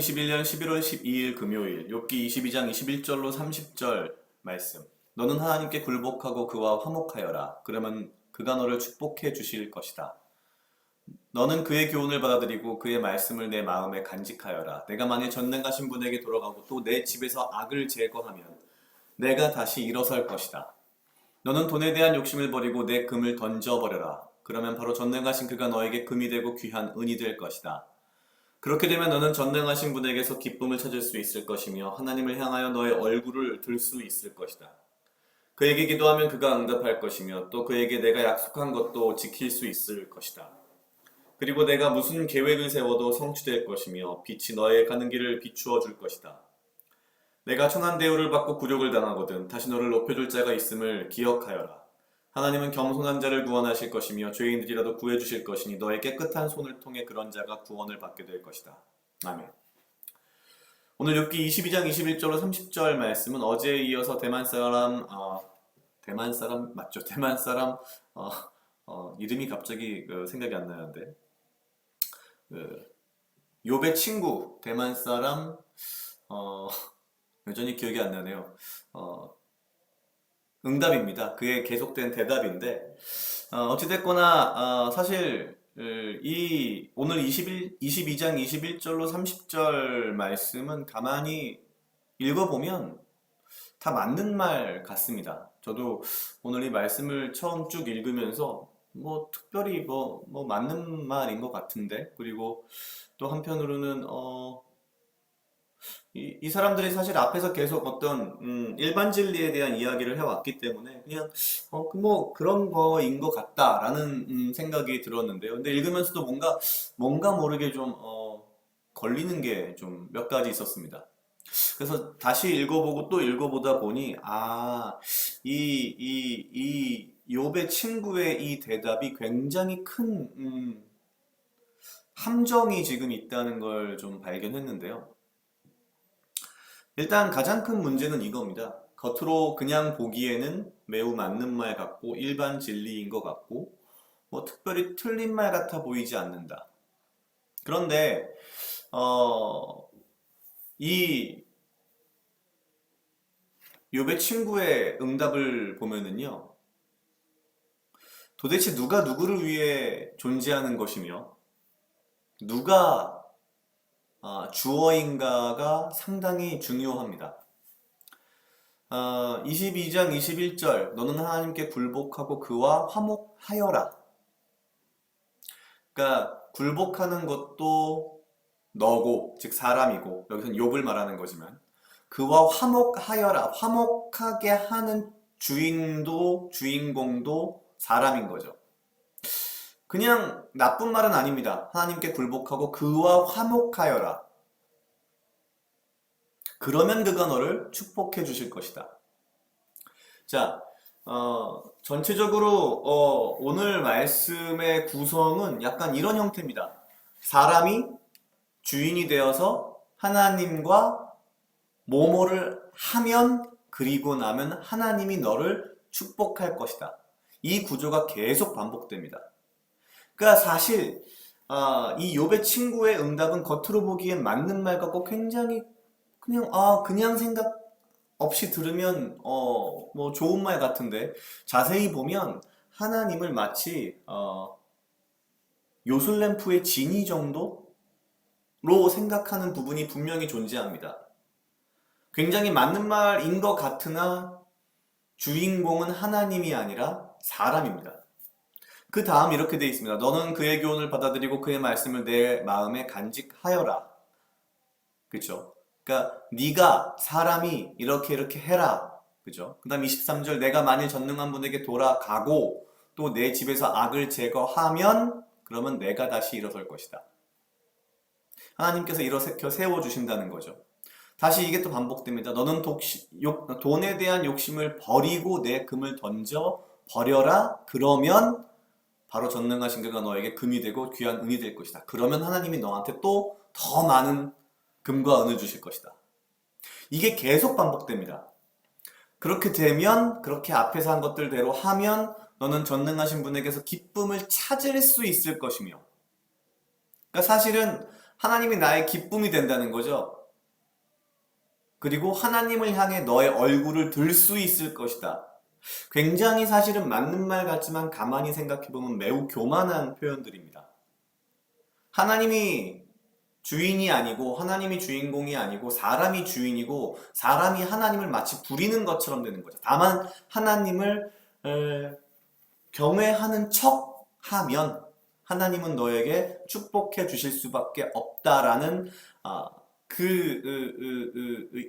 2021년 11월 12일 금요일 욥기 22장 21절로 30절 말씀. 너는 하나님께 굴복하고 그와 화목하여라. 그러면 그가 너를 축복해 주실 것이다. 너는 그의 교훈을 받아들이고 그의 말씀을 내 마음에 간직하여라. 내가 만일 전능하신 분에게 돌아가고 또 내 집에서 악을 제거하면 내가 다시 일어설 것이다. 너는 돈에 대한 욕심을 버리고 내 금을 던져버려라. 그러면 바로 전능하신 그가 너에게 금이 되고 귀한 은이 될 것이다. 그렇게 되면 너는 전능하신 분에게서 기쁨을 찾을 수 있을 것이며 하나님을 향하여 너의 얼굴을 들 수 있을 것이다. 그에게 기도하면 그가 응답할 것이며 또 그에게 내가 약속한 것도 지킬 수 있을 것이다. 그리고 내가 무슨 계획을 세워도 성취될 것이며 빛이 너의 가는 길을 비추어 줄 것이다. 내가 천한 대우를 받고 굴욕을 당하거든 다시 너를 높여줄 자가 있음을 기억하여라. 하나님은 겸손한 자를 구원하실 것이며 죄인들이라도 구해주실 것이니 너의 깨끗한 손을 통해 그런 자가 구원을 받게 될 것이다. 아멘. 오늘 욥기 22장 21절로 30절 말씀은 어제에 이어서 대만 사람 맞죠? 대만 사람 이름이 갑자기 생각이 안 나는데 욥의 친구 대만 사람 여전히 기억이 안 나네요. 응답입니다. 그의 계속된 대답인데 어찌됐거나 사실 오늘 22장 21절로 30절 말씀은 가만히 읽어보면 다 맞는 말 같습니다. 저도 오늘 이 말씀을 처음 쭉 읽으면서 뭐 특별히 뭐 맞는 말인 것 같은데, 그리고 또 한편으로는 이 사람들이 사실 앞에서 계속 어떤 일반 진리에 대한 이야기를 해왔기 때문에 그냥 뭐 그런 거인 것 같다라는 생각이 들었는데요. 근데 읽으면서도 뭔가 모르게 좀 걸리는 게 좀 몇 가지 있었습니다. 그래서 다시 읽어보고 또 읽어보다 보니 이 욥의 친구의 이 대답이 굉장히 큰 함정이 지금 있다는 걸 좀 발견했는데요. 일단 가장 큰 문제는 이겁니다. 겉으로 그냥 보기에는 매우 맞는 말 같고 일반 진리인 것 같고 뭐 특별히 틀린 말 같아 보이지 않는다. 그런데 이 욥의 친구의 응답을 보면은요, 도대체 누가 누구를 위해 존재하는 것이며 누가 주어인가가 상당히 중요합니다. 22장 21절 너는 하나님께 굴복하고 그와 화목하여라. 그러니까 굴복하는 것도 너고, 즉 사람이고, 여기서는 욥을 말하는 거지만 그와 화목하여라. 화목하게 하는 주인공도 사람인 거죠. 그냥 나쁜 말은 아닙니다. 하나님께 굴복하고 그와 화목하여라. 그러면 그가 너를 축복해 주실 것이다. 자, 전체적으로 오늘 말씀의 구성은 약간 이런 형태입니다. 사람이 주인이 되어서 하나님과 뭐뭐를 하면, 그리고 나면 하나님이 너를 축복할 것이다. 이 구조가 계속 반복됩니다. 그러니까 사실 이 욥의 친구의 응답은 겉으로 보기엔 맞는 말 같고 굉장히 그냥 생각 없이 들으면 뭐 좋은 말 같은데, 자세히 보면 하나님을 마치 요술램프의 지니 정도로 생각하는 부분이 분명히 존재합니다. 굉장히 맞는 말인 것 같으나 주인공은 하나님이 아니라 사람입니다. 그 다음 이렇게 되어 있습니다. 너는 그의 교훈을 받아들이고 그의 말씀을 내 마음에 간직하여라. 그렇죠? 그러니까 네가 사람이 이렇게 해라. 그죠? 그 다음 23절 내가 만일 전능한 분에게 돌아가고 또 내 집에서 악을 제거하면 그러면 내가 다시 일어설 것이다. 하나님께서 일으켜 세워주신다는 거죠. 다시 이게 또 반복됩니다. 너는 돈에 대한 욕심을 버리고 내 금을 던져 버려라. 그러면 바로 전능하신 그가 너에게 금이 되고 귀한 은이 될 것이다. 그러면 하나님이 너한테 또 더 많은 금과 은을 주실 것이다. 이게 계속 반복됩니다. 그렇게 되면, 그렇게 앞에서 한 것들대로 하면 너는 전능하신 분에게서 기쁨을 찾을 수 있을 것이며, 그러니까 사실은 하나님이 나의 기쁨이 된다는 거죠. 그리고 하나님을 향해 너의 얼굴을 들 수 있을 것이다. 굉장히 사실은 맞는 말 같지만 가만히 생각해보면 매우 교만한 표현들입니다. 하나님이 주인이 아니고 하나님이 주인공이 아니고 사람이 주인이고 사람이 하나님을 마치 부리는 것처럼 되는 거죠. 다만 하나님을 경외하는 척 하면 하나님은 너에게 축복해 주실 수밖에 없다라는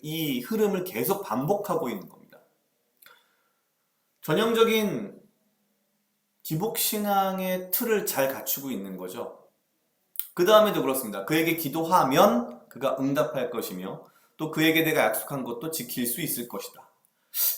이 흐름을 계속 반복하고 있는 겁니다. 전형적인 기복신앙의 틀을 잘 갖추고 있는 거죠. 그 다음에도 그렇습니다. 그에게 기도하면 그가 응답할 것이며 또 그에게 내가 약속한 것도 지킬 수 있을 것이다.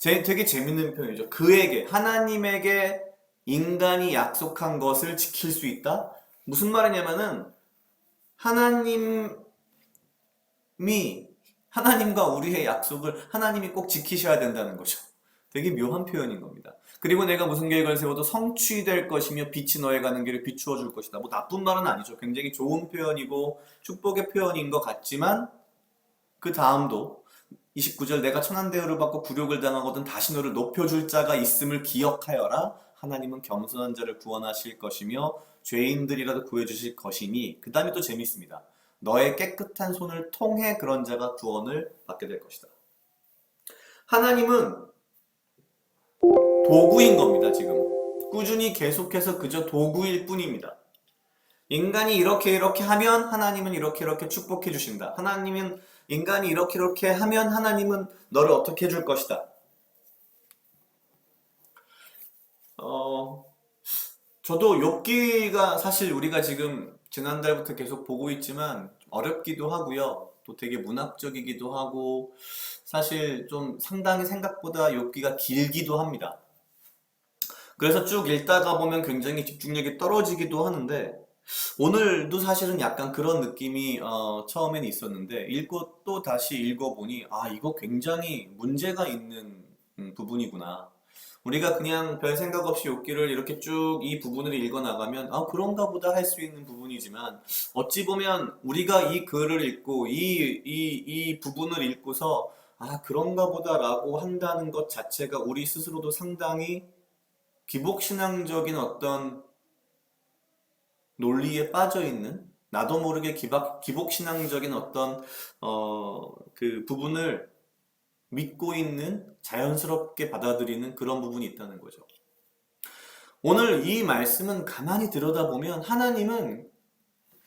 되게 재밌는 표현이죠. 그에게, 하나님에게 인간이 약속한 것을 지킬 수 있다? 무슨 말이냐면은 하나님과 우리의 약속을 하나님이 꼭 지키셔야 된다는 거죠. 되게 묘한 표현인 겁니다. 그리고 내가 무슨 계획을 세워도 성취될 것이며 빛이 너의 가는 길을 비추어 줄 것이다. 뭐 나쁜 말은 아니죠. 굉장히 좋은 표현이고 축복의 표현인 것 같지만 그 다음도 29절 내가 천한 대우를 받고 굴욕을 당하거든 다시 너를 높여줄 자가 있음을 기억하여라. 하나님은 겸손한 자를 구원하실 것이며 죄인들이라도 구해주실 것이니 그 다음에 또 재밌습니다. 너의 깨끗한 손을 통해 그런 자가 구원을 받게 될 것이다. 하나님은 도구인 겁니다, 지금. 꾸준히 계속해서 그저 도구일 뿐입니다. 인간이 이렇게 하면 하나님은 이렇게 축복해 주신다. 하나님은 인간이 이렇게 하면 하나님은 너를 어떻게 해줄 것이다. 저도 욥기가 사실 우리가 지금 지난달부터 계속 보고 있지만 어렵기도 하고요. 또 되게 문학적이기도 하고 사실 좀 상당히 생각보다 욥기가 길기도 합니다. 그래서 쭉 읽다가 보면 굉장히 집중력이 떨어지기도 하는데 오늘도 사실은 약간 그런 느낌이 처음에는 있었는데 읽고 또 다시 읽어보니 이거 굉장히 문제가 있는 부분이구나. 우리가 그냥 별 생각 없이 욥기를 이렇게 쭉 이 부분을 읽어나가면 그런가 보다 할 수 있는 부분이지만 어찌 보면 우리가 이 글을 읽고 이 부분을 읽고서 그런가 보다라고 한다는 것 자체가 우리 스스로도 상당히 기복신앙적인 어떤 논리에 빠져 있는 나도 모르게 기복신앙적인 어떤 그 부분을 믿고 있는 자연스럽게 받아들이는 그런 부분이 있다는 거죠. 오늘 이 말씀은 가만히 들여다보면 하나님은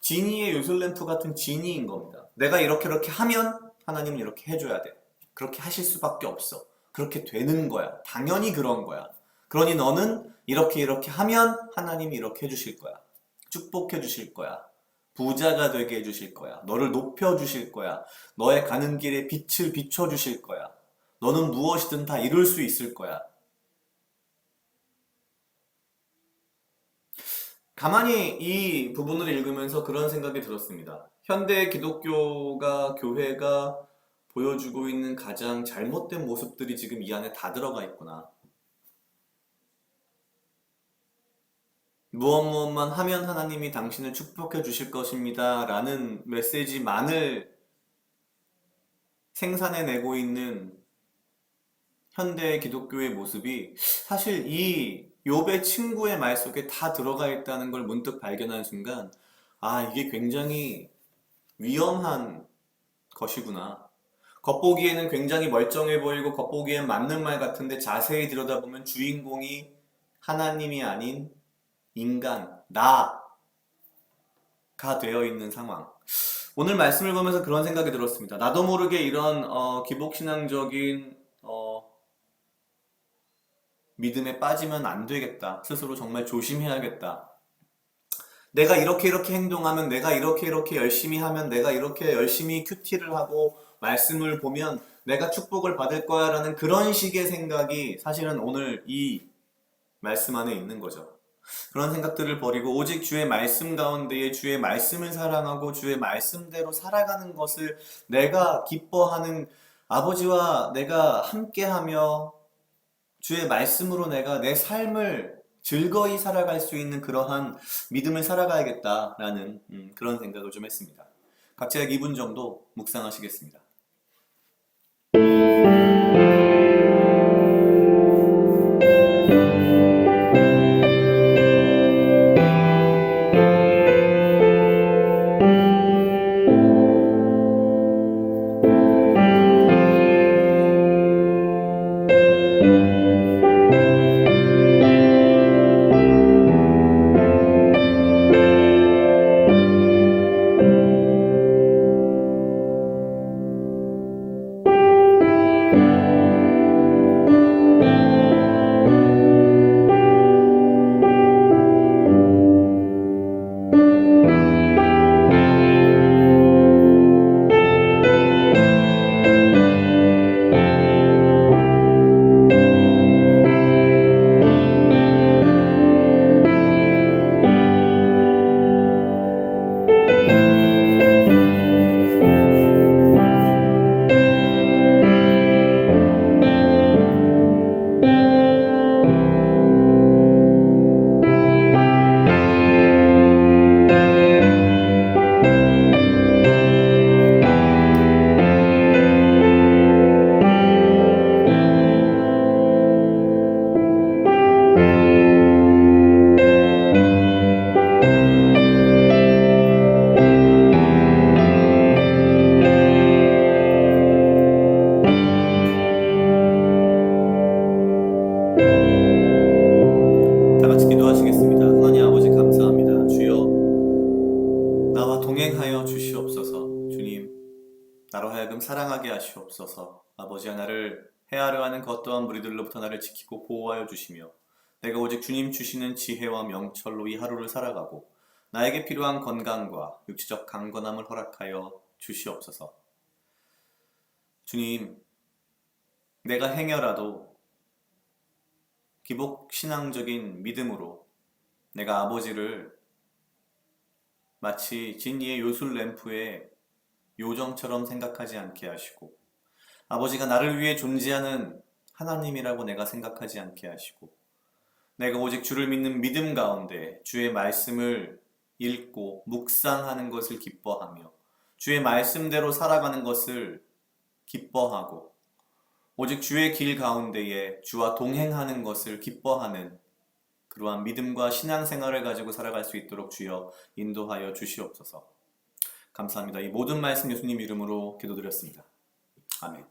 지니의 요술램프 같은 지니인 겁니다. 내가 이렇게 하면 하나님은 이렇게 해줘야 돼. 그렇게 하실 수밖에 없어. 그렇게 되는 거야. 당연히 그런 거야. 그러니 너는 이렇게 하면 하나님이 이렇게 해주실 거야. 축복해 주실 거야. 부자가 되게 해주실 거야. 너를 높여주실 거야. 너의 가는 길에 빛을 비춰주실 거야. 너는 무엇이든 다 이룰 수 있을 거야. 가만히 이 부분을 읽으면서 그런 생각이 들었습니다. 현대 기독교가, 교회가 보여주고 있는 가장 잘못된 모습들이 지금 이 안에 다 들어가 있구나. 무엇만 하면 하나님이 당신을 축복해 주실 것입니다. 라는 메시지만을 생산해내고 있는 현대 기독교의 모습이 사실 이 욥의 친구의 말 속에 다 들어가 있다는 걸 문득 발견한 순간 이게 굉장히 위험한 것이구나. 겉보기에는 굉장히 멀쩡해 보이고 겉보기엔 맞는 말 같은데 자세히 들여다보면 주인공이 하나님이 아닌 인간, 나가 되어 있는 상황. 오늘 말씀을 보면서 그런 생각이 들었습니다. 나도 모르게 이런 기복신앙적인 믿음에 빠지면 안 되겠다. 스스로 정말 조심해야겠다. 내가 이렇게 행동하면, 내가 이렇게 열심히 하면, 내가 이렇게 열심히 큐티를 하고 말씀을 보면 내가 축복을 받을 거야 라는 그런 식의 생각이 사실은 오늘 이 말씀 안에 있는 거죠. 그런 생각들을 버리고 오직 주의 말씀 가운데에 주의 말씀을 사랑하고 주의 말씀대로 살아가는 것을 내가 기뻐하는 아버지와 내가 함께하며 주의 말씀으로 내가 내 삶을 즐거이 살아갈 수 있는 그러한 믿음을 살아가야겠다라는 그런 생각을 좀 했습니다. 각자 약 2분 정도 묵상하시겠습니다. 다 같이 기도하시겠습니다. 하나님 아버지 감사합니다. 주여, 나와 동행하여 주시옵소서. 주님, 나로 하여금 사랑하게 하시옵소서. 아버지야, 나를 해하려 하는 겉떠한 무리들로부터 나를 지키고 보호하여 주시며, 내가 오직 주님 주시는 지혜와 명철로 이 하루를 살아가고 나에게 필요한 건강과 육체적 강건함을 허락하여 주시옵소서. 주님, 내가 행여라도 기복신앙적인 믿음으로 내가 아버지를 마치 진리의 요술 램프의 요정처럼 생각하지 않게 하시고, 아버지가 나를 위해 존재하는 하나님이라고 내가 생각하지 않게 하시고, 내가 오직 주를 믿는 믿음 가운데 주의 말씀을 읽고 묵상하는 것을 기뻐하며 주의 말씀대로 살아가는 것을 기뻐하고, 오직 주의 길 가운데에 주와 동행하는 것을 기뻐하는 그러한 믿음과 신앙생활을 가지고 살아갈 수 있도록 주여 인도하여 주시옵소서. 감사합니다. 이 모든 말씀 예수님 이름으로 기도드렸습니다. 아멘.